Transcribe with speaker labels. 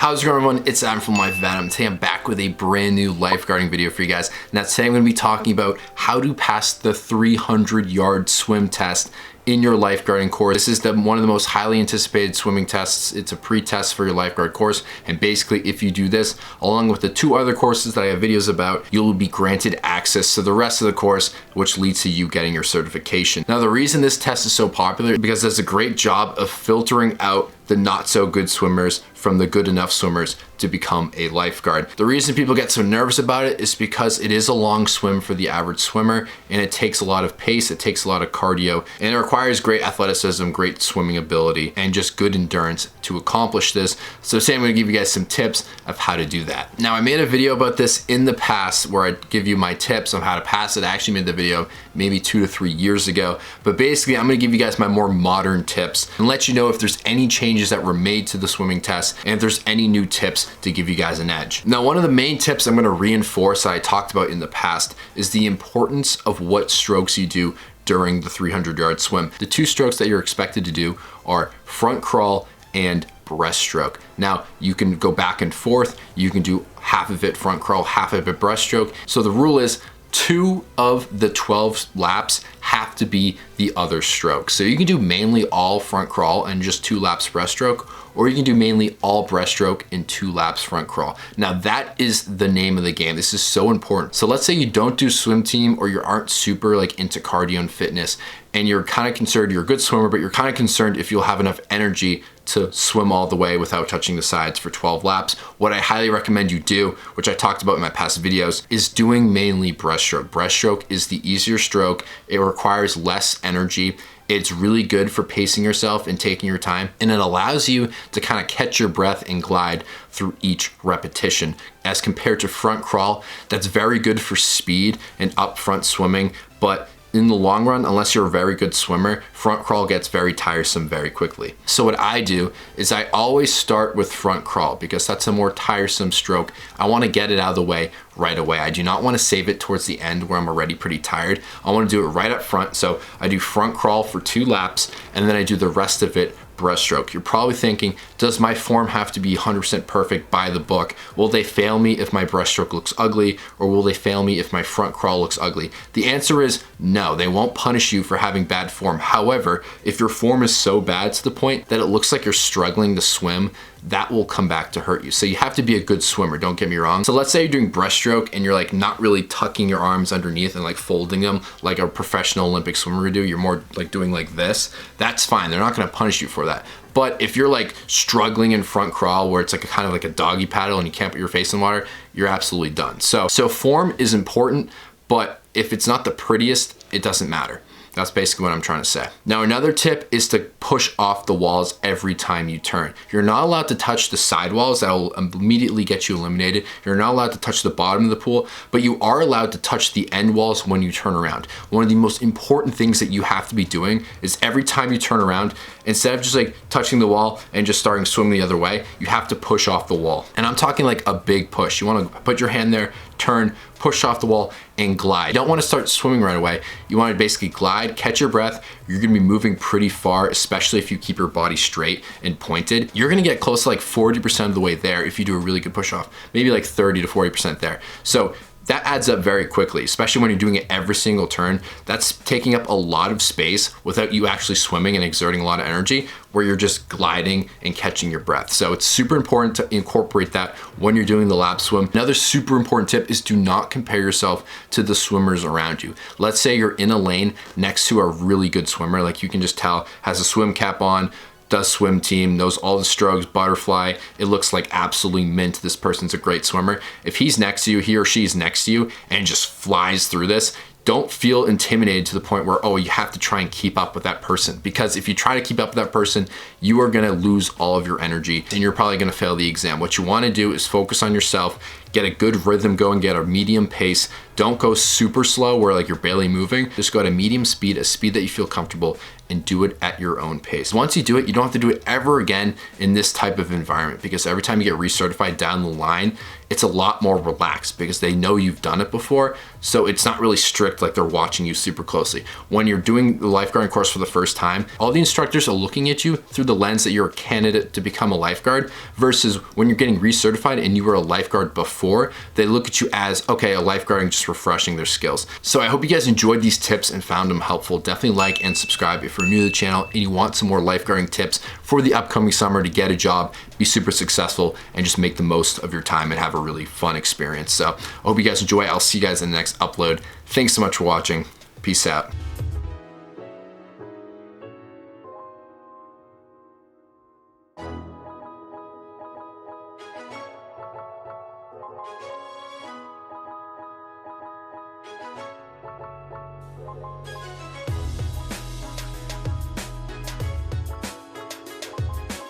Speaker 1: How's it going, everyone? It's Adam from Lifeguard, and today I'm back with a brand new lifeguarding video for you guys. Now today I'm going to be talking about how to pass the 300-yard swim test in your lifeguarding course. This is one of the most highly anticipated swimming tests. It's a pre-test for your lifeguard course, and basically if you do this, along with the 2 other courses that I have videos about, you'll be granted access to the rest of the course, which leads to you getting your certification. Now the reason this test is so popular is because it does a great job of filtering out the not so good swimmers from the good enough swimmers to become a lifeguard. The reason people get so nervous about it is because it is a long swim for the average swimmer, and it takes a lot of pace, it takes a lot of cardio, and it requires great athleticism, great swimming ability, and just good endurance to accomplish this. So today I'm gonna give you guys some tips of how to do that. Now I made a video about this in the past where I give you my tips on how to pass it. I actually made the video maybe 2 to 3 years ago, but basically I'm gonna give you guys my more modern tips and let you know if there's any changes that were made to the swimming test and if there's any new tips to give you guys an edge. Now, one of the main tips I'm going to reinforce that I talked about in the past is the importance of what strokes you do during the 300-yard swim. The 2 strokes that you're expected to do are front crawl and breaststroke. Now, you can go back and forth. You can do half of it front crawl, half of it breaststroke. So the rule is 2 of the 12 laps have to be the other stroke. So you can do mainly all front crawl and just 2 laps breaststroke, or you can do mainly all breaststroke and 2 laps front crawl. Now that is the name of the game. This is so important. So let's say you don't do swim team, or you aren't super like into cardio and fitness, and you're kind of concerned, you're a good swimmer, but you're kind of concerned if you'll have enough energy to swim all the way without touching the sides for 12 laps. What I highly recommend you do, which I talked about in my past videos, is doing mainly breaststroke. Breaststroke is the easier stroke. It requires less energy. It's really good for pacing yourself and taking your time, and it allows you to kind of catch your breath and glide through each repetition. As compared to front crawl, that's very good for speed and upfront swimming, but in the long run, unless you're a very good swimmer, front crawl gets very tiresome very quickly. So what I do is I always start with front crawl because that's a more tiresome stroke. I want to get it out of the way right away. I do not want to save it towards the end where I'm already pretty tired. I want to do it right up front. So I do front crawl for 2 laps, and then I do the rest of it breaststroke. You're probably thinking, does my form have to be 100% perfect by the book? Will they fail me if my breaststroke looks ugly, or will they fail me if my front crawl looks ugly? The answer is no, they won't punish you for having bad form. However, if your form is so bad to the point that it looks like you're struggling to swim, that will come back to hurt you. So you have to be a good swimmer, don't get me wrong. So let's say you're doing breaststroke and you're like not really tucking your arms underneath and like folding them like a professional Olympic swimmer would do. You're more like doing like this. That's fine. They're not gonna punish you for that. But if you're like struggling in front crawl where it's like a kind of like a doggy paddle and you can't put your face in water, you're absolutely done. So form is important, but if it's not the prettiest, it doesn't matter. That's basically what I'm trying to say. Now, another tip is to push off the walls every time you turn. You're not allowed to touch the side walls. That will immediately get you eliminated. You're not allowed to touch the bottom of the pool, but you are allowed to touch the end walls when you turn around. One of the most important things that you have to be doing is every time you turn around, instead of just like touching the wall and just starting swimming the other way, you have to push off the wall. And I'm talking like a big push. You want to put your hand there, turn, push off the wall, and glide. You don't want to start swimming right away. You want to basically glide, catch your breath. You're going to be moving pretty far, especially if you keep your body straight and pointed. You're going to get close to like 40% of the way there if you do a really good push off, maybe like 30 to 40% there. So that adds up very quickly, especially when you're doing it every single turn. That's taking up a lot of space without you actually swimming and exerting a lot of energy, where you're just gliding and catching your breath. So it's super important to incorporate that when you're doing the lap swim. Another super important tip is do not compare yourself to the swimmers around you. Let's say you're in a lane next to a really good swimmer, like you can just tell has a swim cap on, does swim team, knows all the strokes, butterfly. It looks like absolutely mint. This person's a great swimmer. If he's next to you, he or she's next to you and just flies through this, don't feel intimidated to the point where, oh, you have to try and keep up with that person. Because if you try to keep up with that person, you are gonna lose all of your energy and you're probably gonna fail the exam. What you wanna do is focus on yourself, get a good rhythm going, get a medium pace. Don't go super slow where like you're barely moving. Just go at a medium speed, a speed that you feel comfortable, and do it at your own pace. Once you do it, you don't have to do it ever again in this type of environment, because every time you get recertified down the line, it's a lot more relaxed because they know you've done it before. So it's not really strict, like they're watching you super closely. When you're doing the lifeguarding course for the first time, all the instructors are looking at you through the lens that you're a candidate to become a lifeguard, versus when you're getting recertified and you were a lifeguard before, they look at you as, okay, a lifeguard and just refreshing their skills. So I hope you guys enjoyed these tips and found them helpful. Definitely like and subscribe if you're new to the channel and you want some more lifeguarding tips for the upcoming summer to get a job, be super successful, and just make the most of your time and have a really fun experience. So I hope you guys enjoy. I'll see you guys in the next upload. Thanks so much for watching. Peace out.